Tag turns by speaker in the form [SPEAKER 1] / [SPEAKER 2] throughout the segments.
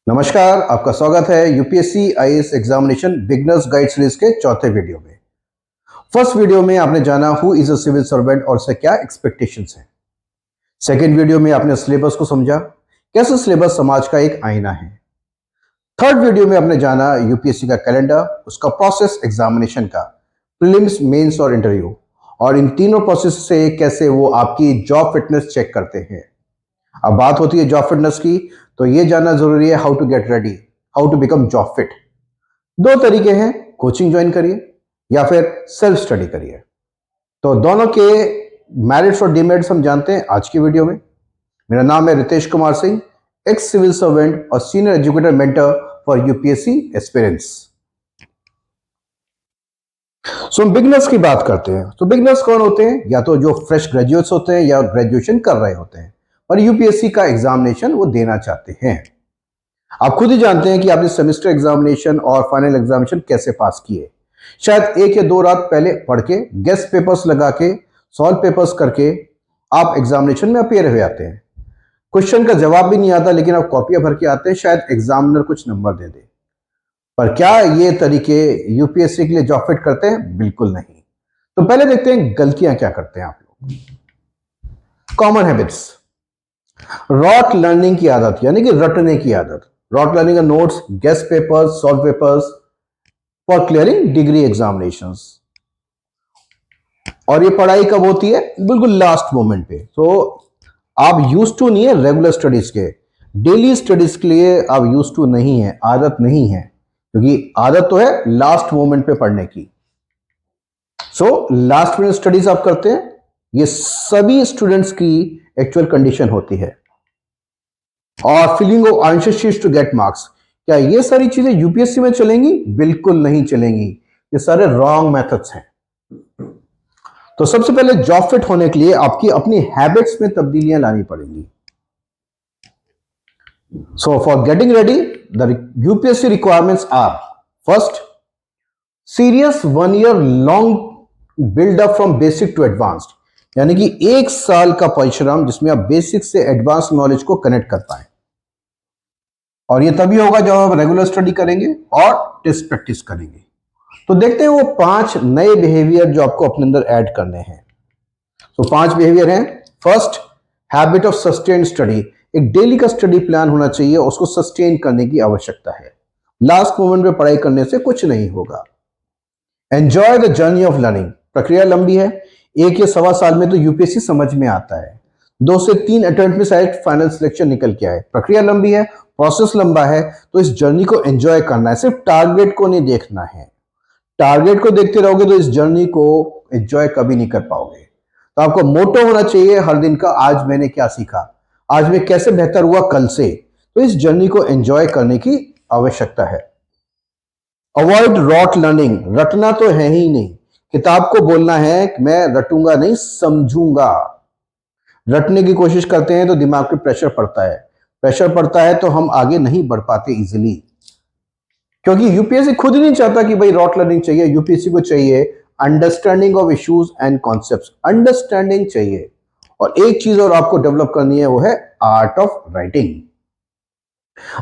[SPEAKER 1] नमस्कार, आपका स्वागत है UPSC IAS examination beginners guide series के चौथे वीडियो में। फर्स्ट वीडियो में आपने जाना who is a civil servant और से क्या एक्सपेक्टेशंस हैं। सेकेंड वीडियो में आपने सिलेबस को समझा, कैसे सिलेबस समाज का एक आईना है। थर्ड वीडियो में आपने जाना यूपीएससी का कैलेंडर, उसका प्रोसेस एग्जामिनेशन का, प्रीलिम्स, मेंस और इंटरव्यू, और इन तीनों प्रोसेस से कैसे वो आपकी जॉब फिटनेस चेक करते हैं। अब बात होती है जॉब फिटनेस की, तो ये जानना जरूरी है how to get ready, how to become job fit. दो तरीके हैं, कोचिंग ज्वाइन करिए या फिर सेल्फ स्टडी करिए। तो दोनों के मेरिट्स और डिमेरिट्स हम जानते हैं आज की वीडियो में। मेरा नाम है Ritesh Kumar Singh, ex civil servant और senior educator mentor for UPSC aspirants. So हम बिगनर्स की बात करते हैं। तो बिगनर्स कौन होते हैं? या तो जो फ्रेश ग्रेजुएट्स होते हैं या ग्रेजुएशन कर रहे होते हैं और यूपीएससी का एग्जामिनेशन वो देना चाहते हैं। आप खुद ही जानते हैं कि आपने सेमेस्टर एग्जामिनेशन और फाइनल एग्जामिनेशन कैसे पास किए। शायद एक या दो रात पहले पढ़ के, गेस्ट पेपर्स लगा के, सॉल्व पेपर्स करके आप एग्जामिनेशन में अपीयर हो जाते हैं। क्वेश्चन का जवाब भी नहीं आता लेकिन आप कॉपियां भर के आते हैं, शायद एग्जामिनर कुछ नंबर दे दे। पर क्या ये तरीके यूपीएससी के लिए जॉब फिट करते हैं? बिल्कुल नहीं। तो पहले देखते हैं गलतियां क्या करते हैं आप लोग। कॉमन हैबिट्स, रॉट लर्निंग की आदत, यानी कि रटने की आदत। रॉट लर्निंग का notes, guest papers, solve papers for clearing degree examinations. और ये पढ़ाई कब होती है? बिल्कुल लास्ट मोमेंट पे। तो आप यूज टू नहीं है रेगुलर स्टडीज के, डेली स्टडीज के लिए आप यूज टू नहीं है, आदत नहीं है, क्योंकि आदत तो है लास्ट मोमेंट पे पढ़ने की। सो लास्ट मिनट स्टडीज आप करते हैं, ये सभी स्टूडेंट्स की एक्चुअल कंडीशन होती है। और filling of answer sheets to get marks, क्या ये सारी चीजें यूपीएससी में चलेंगी? बिल्कुल नहीं चलेंगी। ये सारे रॉन्ग मेथड्स हैं। तो सबसे पहले जॉब फिट होने के लिए आपकी अपनी हैबिट्स में तब्दीलियां लानी पड़ेंगी। So for getting ready, the UPSC requirements are: first, serious 1 year long buildup from basic to advanced, यानी कि 1 साल का परिश्रम जिसमें आप बेसिक से एडवांस नॉलेज को कनेक्ट कर पाए। और ये तभी होगा जब आप रेगुलर स्टडी करेंगे और टेस्ट प्रैक्टिस करेंगे। तो देखते हैं वो 5 नए बिहेवियर जो आपको अपने अंदर ऐड करने हैं। तो 5 बिहेवियर हैं। First, habit of sustain study. एक डेली का स्टडी प्लान होना चाहिए, उसको सस्टेन करने की आवश्यकता है। लास्ट मोमेंट में पढ़ाई करने से कुछ नहीं होगा। Enjoy the journey of learning. प्रक्रिया लंबी है, 1 या सवा साल में तो यूपीएससी समझ में आता है। 2 से 3 अटेम्प्ट में शायद फाइनल सिलेक्शन निकल के आए। प्रक्रिया लंबी है, प्रोसेस लंबा है, तो इस जर्नी को एंजॉय करना है, सिर्फ टारगेट को नहीं देखना है। टारगेट को देखते रहोगे तो इस जर्नी को एंजॉय कभी नहीं कर पाओगे। तो आपको मोटो होना चाहिए हर दिन का, आज मैंने क्या सीखा, आज मैं कैसे बेहतर हुआ कल से। तो इस जर्नी को एंजॉय करने की आवश्यकता है। Avoid rote learning. रटना तो है ही नहीं, किताब को बोलना है कि मैं रटूंगा नहीं, समझूंगा। रटने की कोशिश करते हैं तो दिमाग पे प्रेशर पड़ता है, प्रेशर पड़ता है तो हम आगे नहीं बढ़ पाते इजीली, क्योंकि यूपीएससी खुद ही नहीं चाहता कि भाई रॉट लर्निंग चाहिए। यूपीएससी को चाहिए understanding of issues and concepts, understanding चाहिए। और एक चीज और आपको डेवलप करनी है, वो है आर्ट ऑफ राइटिंग।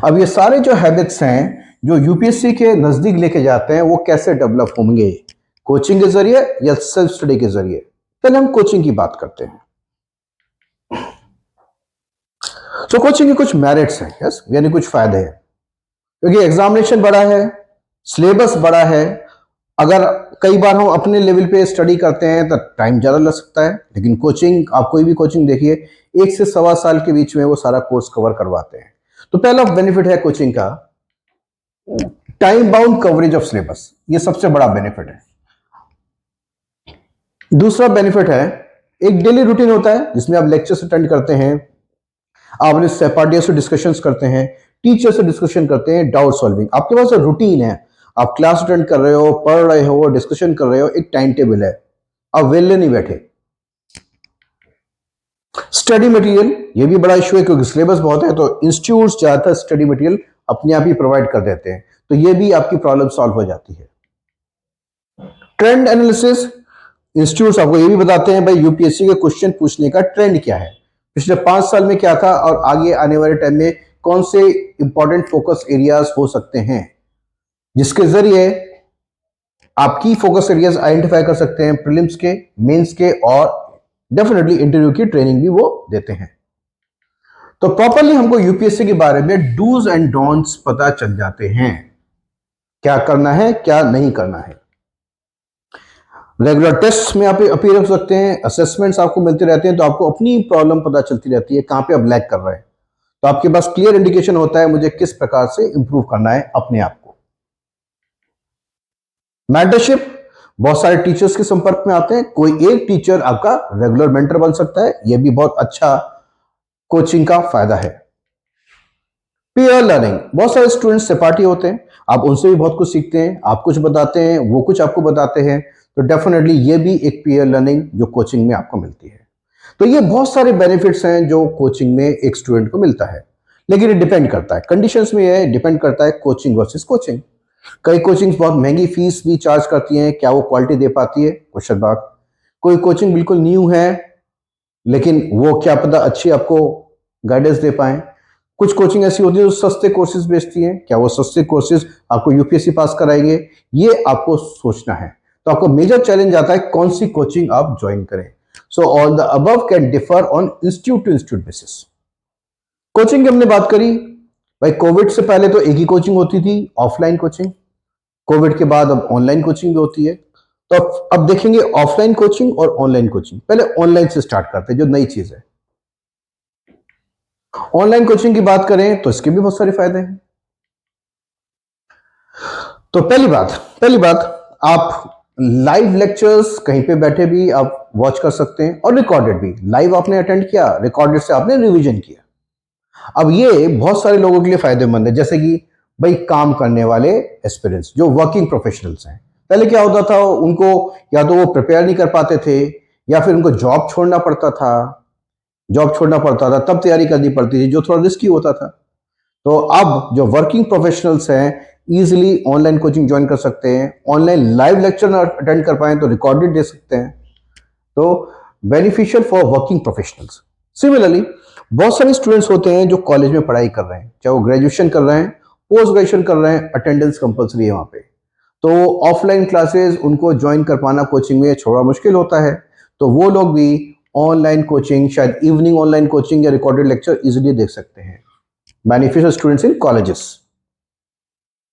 [SPEAKER 1] अब ये सारे जो हैबिट्स हैं जो यूपीएससी के नजदीक लेके जाते हैं, वो कैसे डेवलप होंगे? कोचिंग के जरिए या सेल्फ स्टडी के जरिए? पहले हम कोचिंग की बात करते हैं। तो कोचिंग के कुछ मेरिट्स हैं, यस, यानी कुछ फायदे हैं। क्योंकि एग्जामिनेशन बड़ा है, सिलेबस बड़ा है। अगर कई बार हम अपने लेवल पे स्टडी करते हैं तो टाइम ज़्यादा लग सकता है, लेकिन कोचिंग, आप कोई भी कोचिंग देखिए, 1 से सवा साल के बीच में वो सारा कोर्स कवर करवाते हैं। तो पहला बेनिफिट है कोचिंग का, time bound coverage of syllabus. ये सबसे बड़ा बेनिफिट है। दूसरा बेनिफिट है, एक डेली रूटीन होता है जिसमें आप लेक्चर्स अटेंड करते हैं, आप अपने सहपाठियों से डिस्कशंस करते हैं, टीचर से डिस्कशन करते हैं, डाउट सॉल्विंग। आपके पास रूटीन है, आप क्लास अटेंड कर रहे हो, पढ़ रहे हो, डिस्कशन कर रहे हो, एक टाइम टेबल है, आप वेले नहीं बैठे। स्टडी मटेरियल, ये भी बड़ा इशू है क्योंकि सिलेबस बहुत है, तो इंस्टीट्यूट्स ज्यादातर स्टडी मटेरियल अपने आप ही प्रोवाइड कर देते हैं, तो ये भी आपकी प्रॉब्लम सॉल्व हो जाती है। ट्रेंड एनालिसिस, इंस्टीट्यूट्स आपको ये भी बताते हैं भाई यूपीएससी के क्वेश्चन पूछने का ट्रेंड क्या है, पिछले 5 साल में क्या था और आगे आने वाले टाइम में कौन से इंपॉर्टेंट फोकस एरियाज हो सकते हैं, जिसके जरिए आप की फोकस एरियाज आइडेंटिफाई कर सकते हैं प्रीलिम्स के, मेंस के, और डेफिनेटली इंटरव्यू की ट्रेनिंग भी वो देते हैं। तो प्रॉपरली हमको यूपीएससी के बारे में डूज एंड डोंट्स पता चल जाते हैं, क्या करना है क्या नहीं करना है। रेगुलर टेस्ट में आप अपीयर हो सकते हैं, असेसमेंट्स आपको मिलते रहते हैं, तो आपको अपनी प्रॉब्लम पता चलती रहती है कहां पे आप लैग कर रहे हैं, तो आपके पास क्लियर इंडिकेशन होता है मुझे किस प्रकार से इंप्रूव करना है अपने आप को। मेंटरशिप, बहुत सारे टीचर्स के संपर्क में आते हैं, कोई एक टीचर आपका रेगुलर मेंटर बन सकता है, यह भी बहुत अच्छा कोचिंग का फायदा है। पीयर लर्निंग, बहुत सारे स्टूडेंट्स सहपाठी होते हैं, आप उनसे भी बहुत कुछ सीखते हैं, आप कुछ बताते हैं वो कुछ आपको बताते हैं, तो डेफिनेटली ये भी एक पीयर लर्निंग जो कोचिंग में आपको मिलती है। तो ये बहुत सारे बेनिफिट्स हैं जो कोचिंग में एक स्टूडेंट को मिलता है, लेकिन ये डिपेंड करता है कंडीशंस में, ये डिपेंड करता है कोचिंग वर्सेस कोचिंग। कई कोचिंग बहुत महंगी फीस भी चार्ज करती हैं, क्या वो क्वालिटी दे पाती है, क्वेश्चन मार्क। कोई कोचिंग बिल्कुल न्यू है, लेकिन वो क्या पता अच्छी आपको गाइडेंस दे पाए। कुछ कोचिंग ऐसी होती है जो सस्ते कोर्सेज बेचती हैं, क्या वो सस्ते कोर्सेज आपको यूपीएससी पास कराएंगे, ये आपको सोचना है। तो आपको मेजर चैलेंज आता है कौन सी कोचिंग आप ज्वाइन करें। So all the above can differ on institute to institute basis. Coaching की हमने बात करी, भाई कोविड से पहले तो एक ही कोचिंग होती थी, ऑफलाइन कोचिंग। कोविड के बाद अब ऑनलाइन कोचिंग भी होती है। तो अब देखेंगे ऑफलाइन कोचिंग और ऑनलाइन कोचिंग। पहले ऑनलाइन से स्टार्ट करते हैं, जो नई चीज है। ऑनलाइन कोचिंग की बात करें तो इसके भी बहुत सारे फायदे हैं। तो पहली बात आप लाइव लेक्चर्स कहीं पे बैठे भी आप वॉच कर सकते हैं, और रिकॉर्डेड भी। लाइव आपने अटेंड किया, रिकॉर्डेड से आपने रिवीजन किया। अब ये बहुत सारे लोगों के लिए फायदेमंद है, जैसे कि भाई काम करने वाले एस्पिरेंट्स जो वर्किंग प्रोफेशनल्स हैं। पहले क्या होता था, उनको या तो वो प्रिपेयर नहीं कर पाते थे, या फिर उनको जॉब छोड़ना पड़ता था, तब तैयारी करनी पड़ती थी, जो थोड़ा रिस्की होता था। तो अब जो वर्किंग प्रोफेशनल्स हैं इजीली ऑनलाइन कोचिंग ज्वाइन कर सकते हैं, ऑनलाइन लाइव लेक्चर ना अटेंड कर पाए तो रिकॉर्डेड दे सकते हैं। तो beneficial for working professionals. Similarly बहुत सारे स्टूडेंट्स होते हैं जो कॉलेज में पढ़ाई कर रहे हैं, चाहे वो ग्रेजुएशन कर रहे हैं, पोस्ट ग्रेजुएशन कर रहे हैं, अटेंडेंस कंपलसरी है वहां पे। तो ऑफलाइन क्लासेस उनको ज्वाइन कर पाना कोचिंग में थोड़ा मुश्किल होता है, तो वो लोग भी ऑनलाइन कोचिंग, शायद इवनिंग ऑनलाइन कोचिंग या रिकॉर्डेड लेक्चर इजीली देख सकते हैं। Beneficial students in colleges.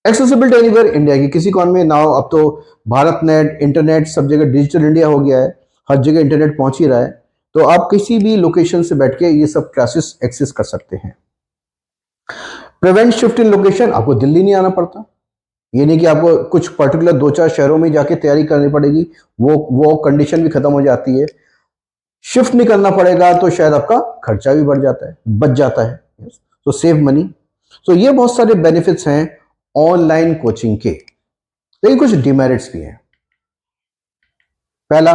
[SPEAKER 1] Accessibility anywhere, India की किसी कॉर्नर में नाउ। अब तो भारत नेट, इंटरनेट सब जगह डिजिटल इंडिया हो गया है, हर जगह इंटरनेट पहुंच ही रहा है, तो आप किसी भी लोकेशन से बैठ के ये सब क्लासेस एक्सेस कर सकते हैं। प्रिवेंट शिफ्ट इन लोकेशन, आपको दिल्ली नहीं आना पड़ता। ये नहीं कि आपको कुछ पर्टिकुलर 2-4 शहरों में जाके तैयारी करनी पड़ेगी, वो कंडीशन भी खत्म हो जाती है। शिफ्ट नहीं करना पड़ेगा तो शायद आपका खर्चा भी बढ़ जाता है, बच जाता है, तो सेव मनी। तो ये बहुत सारे बेनिफिट्स हैं ऑनलाइन कोचिंग के, लेकिन कुछ डिमेरिट्स भी हैं। पहला,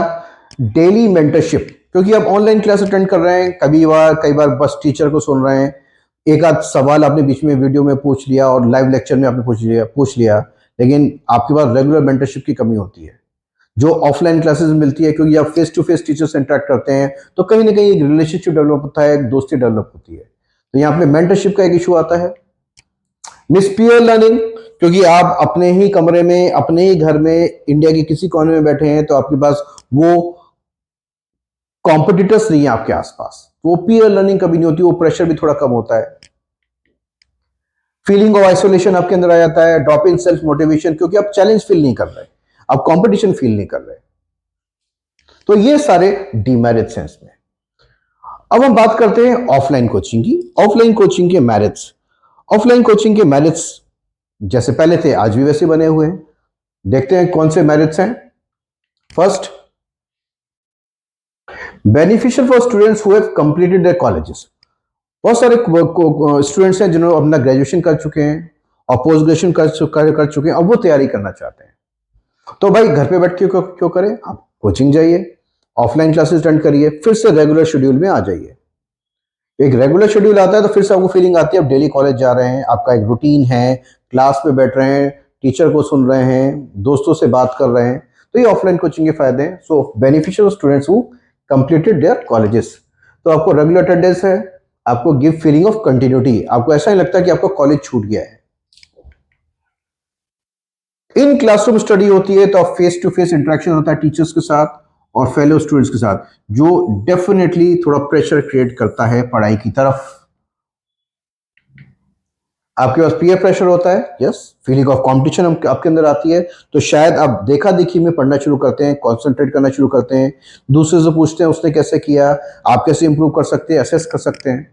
[SPEAKER 1] डेली मेंटरशिप, क्योंकि आप ऑनलाइन क्लास अटेंड कर रहे हैं, कई बार बस टीचर को सुन रहे हैं, एक आध सवाल आपने बीच में वीडियो में पूछ लिया और लाइव लेक्चर में आपने पूछ लिया, लेकिन आपके पास रेगुलर मेंटरशिप की कमी होती है जो ऑफलाइन क्लासेस में मिलती है, क्योंकि आप फेस टू फेस टीचर से इंटरेक्ट करते हैं, तो कहीं ना कहीं एक रिलेशनशिप डेवलप होता है, एक दोस्ती डेवलप होती है। तो यहाँ पे मेंटरशिप का एक इशू आता है। मिस पीयर लर्निंग, क्योंकि आप अपने ही कमरे में, अपने ही घर में, इंडिया के किसी कोने में बैठे हैं, तो आपके पास वो कॉम्पिटिटर्स नहीं है आपके आसपास, तो वो पीयर लर्निंग कभी नहीं होती, वो प्रेशर भी थोड़ा कम होता है। फीलिंग ऑफ आइसोलेशन आपके अंदर आ जाता है, ड्रॉप इन सेल्फ मोटिवेशन, क्योंकि आप चैलेंज फील नहीं कर रहे, आप कंपटीशन फील नहीं कर रहे। तो ये सारे डीमेरिट्स हैं इसमें। अब हम बात करते हैं ऑफलाइन कोचिंग की। ऑफलाइन कोचिंग के मेरिट्स। ऑफलाइन कोचिंग के मेरिट्स जैसे पहले थे आज भी वैसे बने हुए हैं। देखते हैं कौन से मेरिट्स हैं। First, beneficial for students who have completed their colleges. बहुत सारे स्टूडेंट्स हैं जिन्होंने अपना ग्रेजुएशन कर चुके हैं और पोस्ट ग्रेजुएशन कर चुके हैं, अब वो तैयारी करना चाहते हैं। तो भाई घर पे बैठ के क्यों करें, आप कोचिंग जाइए, ऑफलाइन क्लासेस अटेंड करिए, फिर से रेगुलर शेड्यूल में आ जाइए। एक रेगुलर शेड्यूल आता है तो फिर से आपको फीलिंग आती है आप डेली कॉलेज जा रहे हैं, आपका एक रूटीन है, क्लास में बैठ रहे हैं, टीचर को सुन रहे हैं, दोस्तों से बात कर रहे हैं। तो ये ऑफलाइन कोचिंग के फायदे हैं। So beneficial students who completed their colleges, तो आपको रेगुलर अटेंडेंस है, आपको गिव फीलिंग ऑफ कंटिन्यूटी, आपको ऐसा नहीं लगता कि आपको कॉलेज छूट गया है। इन क्लासरूम स्टडी होती है तो आप फेस टू फेस इंटरेक्शन होता है टीचर्स के साथ और फेलो स्टूडेंट्स के साथ, जो डेफिनेटली थोड़ा प्रेशर क्रिएट करता है पढ़ाई की तरफ। आपके पास पीयर प्रेशर होता है, यस, फीलिंग ऑफ कंपटीशन आपके अंदर आती है, तो शायद आप देखा देखी में पढ़ना शुरू करते हैं, कंसंट्रेट करना शुरू करते हैं, दूसरे से पूछते हैं उसने कैसे किया, आप कैसे इंप्रूव कर सकते हैं, असेस कर सकते हैं।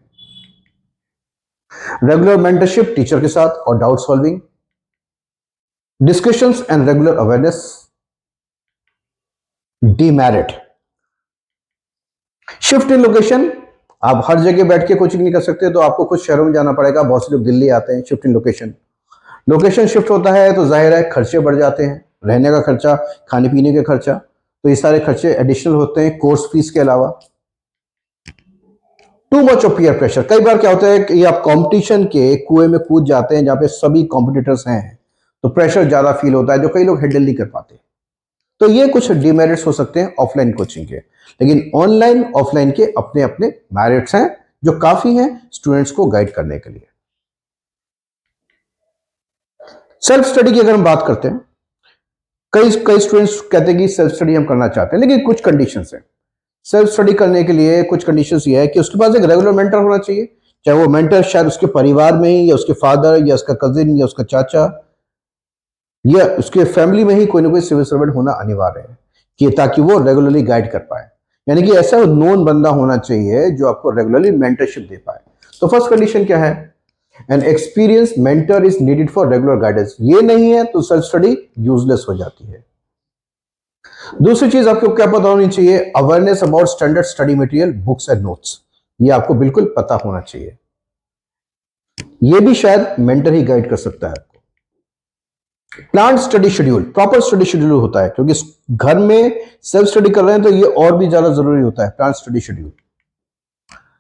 [SPEAKER 1] रेगुलर मेंटरशिप टीचर के साथ और doubt solving, discussions and regular awareness. Demerit, shift in location, आप हर जगह बैठ के कोचिंग नहीं कर सकते, तो आपको कुछ शहरों में जाना पड़ेगा। बहुत से लोग दिल्ली आते हैं, shift in location. Location shift होता है तो जाहिर है खर्चे बढ़ जाते हैं, रहने का खर्चा, खाने पीने का खर्चा, तो ये सारे खर्चे एडिशनल होते हैं कोर्स फीस के अलावा। Too much of peer pressure, कई बार क्या होता है कि आप कंपटीशन के कुएं में कूद जाते हैं जहां पे सभी कॉम्पिटिटर्स हैं, तो प्रेशर ज्यादा फील होता है जो कई लोग हैंडल नहीं कर पाते। तो ये कुछ डिमेरिट्स हो सकते हैं ऑफलाइन कोचिंग के, लेकिन ऑनलाइन ऑफलाइन के अपने अपने मेरिट्स हैं जो काफी हैं स्टूडेंट्स को गाइड करने के लिए। सेल्फ स्टडी की अगर हम बात करते हैं, कई कई स्टूडेंट्स कहते हैं कि सेल्फ स्टडी हम करना चाहते हैं, लेकिन कुछ कंडीशंस हैं। सेल्फ स्टडी करने के लिए कुछ कंडीशंस ये है कि उसके पास एक रेगुलर मेंटर होना चाहिए, चाहे वो मेंटर शायद उसके परिवार में ही या उसके फादर या उसका कजिन या उसका चाचा या उसके फैमिली में ही कोई ना कोई सिविल सर्वेंट होना अनिवार्य है, कि ताकि वो रेगुलरली गाइड कर पाए। यानी कि ऐसा नोन बंदा होना चाहिए जो आपको रेगुलरली मेंटरशिप दे पाए। तो फर्स्ट कंडीशन क्या है? An experience mentor is needed for regular guidance. ये नहीं है तो सेल्फ स्टडी यूजलेस हो जाती है। दूसरी चीज आपको क्या पता होनी चाहिए? Awareness about standard study material, books and notes. ये आपको बिल्कुल पता होना चाहिए। ये भी शायद मेंटर ही गाइड कर सकता है आपको। Plan study schedule, proper study schedule होता है, क्योंकि घर में सेल्फ स्टडी कर रहे हैं तो ये और भी ज्यादा जरूरी होता है, plan study schedule.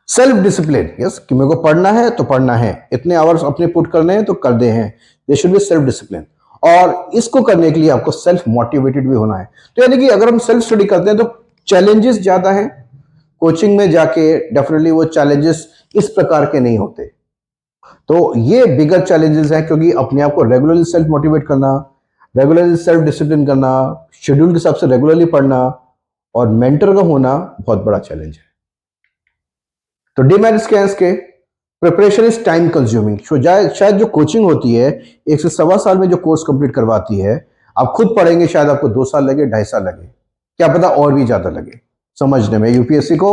[SPEAKER 1] Self discipline, yes, कि मेरे को पढ़ना है तो पढ़ना है, इतने आवर्स अपने पुट करने हैं तो कर दे हैं, they should be self discipline. और इसको करने के लिए आपको सेल्फ मोटिवेटेड भी होना है। तो यानी कि अगर हम सेल्फ स्टडी करते हैं तो चैलेंजेस ज्यादा हैं, कोचिंग में जाके डेफिनेटली वो चैलेंजेस इस प्रकार के नहीं होते। तो ये बिगर चैलेंजेस हैं, क्योंकि अपने आप को रेगुलरली सेल्फ मोटिवेट करना, रेगुलरली सेल्फ डिसिप्लिन करना, शेड्यूल के हिसाब से रेगुलरली पढ़ना और मेंटर का होना बहुत बड़ा चैलेंज है। तो डिमेरिट्स क्या है इसके? Preparation is time consuming. शायद जो कोचिंग होती है 1 से 1.25 साल में जो कोर्स कंप्लीट करवाती है, आप खुद पढ़ेंगे शायद आपको 2 साल लगे, 2.5 साल लगे, क्या पता और भी ज्यादा लगे समझने में यूपीएससी को।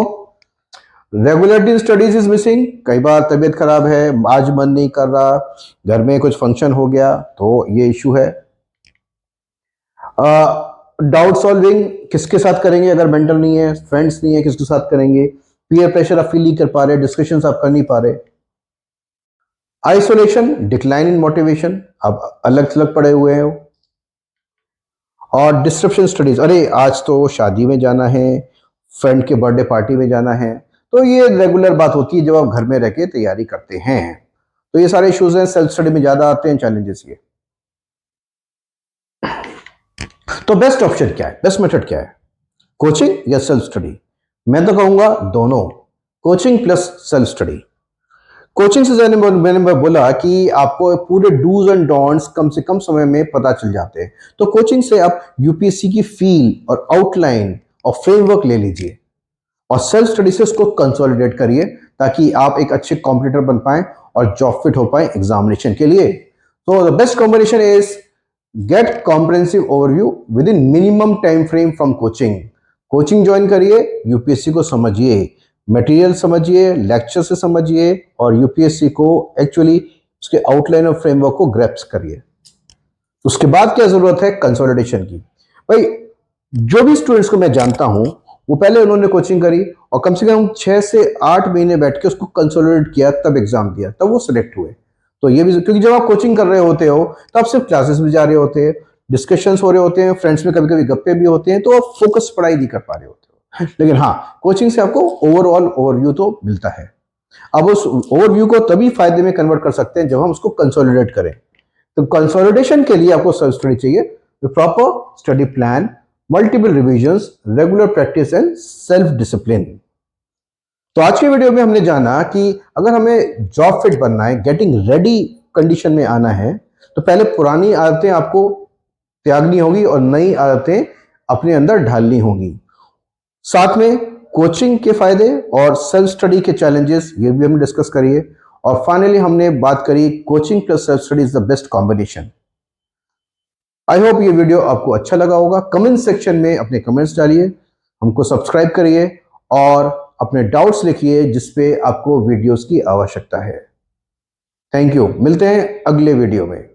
[SPEAKER 1] Regularity in studies is missing. कई बार तबीयत खराब है, आज मन नहीं कर रहा, घर में कुछ फंक्शन हो गया, तो ये इशू है। डाउट सॉल्विंग किसके साथ करेंगे अगर मेंटर नहीं है, फ्रेंड्स नहीं है, किसके साथ करेंगे? पीयर प्रेशर आप फील नहीं कर पा रहे, डिस्कशंस आप कर नहीं पा रहे। आइसोलेशन, डिक्लाइन इन मोटिवेशन, आप अलग थलग पड़े हुए हो। और डिस्ट्रप्शन स्टडीज, अरे आज तो शादी में जाना है, फ्रेंड के बर्थडे पार्टी में जाना है, तो ये रेगुलर बात होती है जब आप घर में रह के तैयारी करते हैं। तो ये सारे इश्यूज हैं, सेल्फ स्टडी में ज्यादा आते हैं चैलेंजेस ये। तो बेस्ट ऑप्शन क्या है, बेस्ट मेथड क्या है? कोचिंग या सेल्फ स्टडी? मैं तो कहूंगा दोनों, coaching plus self study. Coaching से मैंने बोला कि आपको पूरे डूज एंड डोंट्स कम से कम समय में पता चल जाते हैं। तो कोचिंग से आप यूपीएससी की फील और आउटलाइन और फ्रेमवर्क ले लीजिए, और सेल्फ स्टडी से उसको कंसोलिडेट करिए, ताकि आप एक अच्छे कॉम्पिटिटर बन पाए और जॉब फिट हो पाए एग्जामिनेशन के लिए। तो the best combination is get comprehensive overview with in minimum time frame from coaching. Coaching join करिए, यूपीएससी को समझिए, मटेरियल समझिए, लेक्चर से समझिए, और यूपीएससी को एक्चुअली उसके आउटलाइन और फ्रेमवर्क को ग्रैप्स करिए। उसके बाद क्या जरूरत है? कंसोलिडेशन की। भाई जो भी स्टूडेंट्स को मैं जानता हूं, वो पहले उन्होंने कोचिंग करी और कम से कम 6 से 8 महीने बैठ के उसको कंसोलिडेट किया, तब एग्जाम दिया, तब वो सिलेक्ट हुए। तो ये भी, क्योंकि जब आप कोचिंग कर रहे होते हो तो आप सिर्फ क्लासेस में जा रहे होते हैं, डिस्कशंस हो रहे होते हैं, फ्रेंड्स में कभी कभी गप्पे भी होते हैं, तो आप फोकस पढ़ाई नहीं कर पा रहे होते हो। लेकिन हाँ, कोचिंग से आपको ओवरऑल ओवरव्यू तो मिलता है। अब उस ओवरव्यू को तभी फायदे में कन्वर्ट कर सकते हैं जब हम उसको कंसोलिडेट करें। तो कंसोलिडेशन के लिए आपको सेल्फ स्टडी चाहिए, proper study plan, multiple revisions, regular practice and self discipline. तो आज के वीडियो में हमने जाना कि अगर हमें जॉब फिट बनना है, गेटिंग रेडी कंडीशन में आना है, तो पहले पुरानी आदतें आपको त्यागनी होगी और नई आदतें अपने अंदर ढालनी होंगी। साथ में कोचिंग के फायदे और सेल्फ स्टडी के चैलेंजेस ये भी हमने डिस्कस करिए। और फाइनली हमने बात करी coaching plus self study is the best combination. I hope ये वीडियो आपको अच्छा लगा होगा। कमेंट सेक्शन में अपने कमेंट्स डालिए, हमको सब्सक्राइब करिए और अपने डाउट्स लिखिए जिसपे आपको वीडियोस की आवश्यकता है। थैंक यू, मिलते हैं अगले वीडियो में।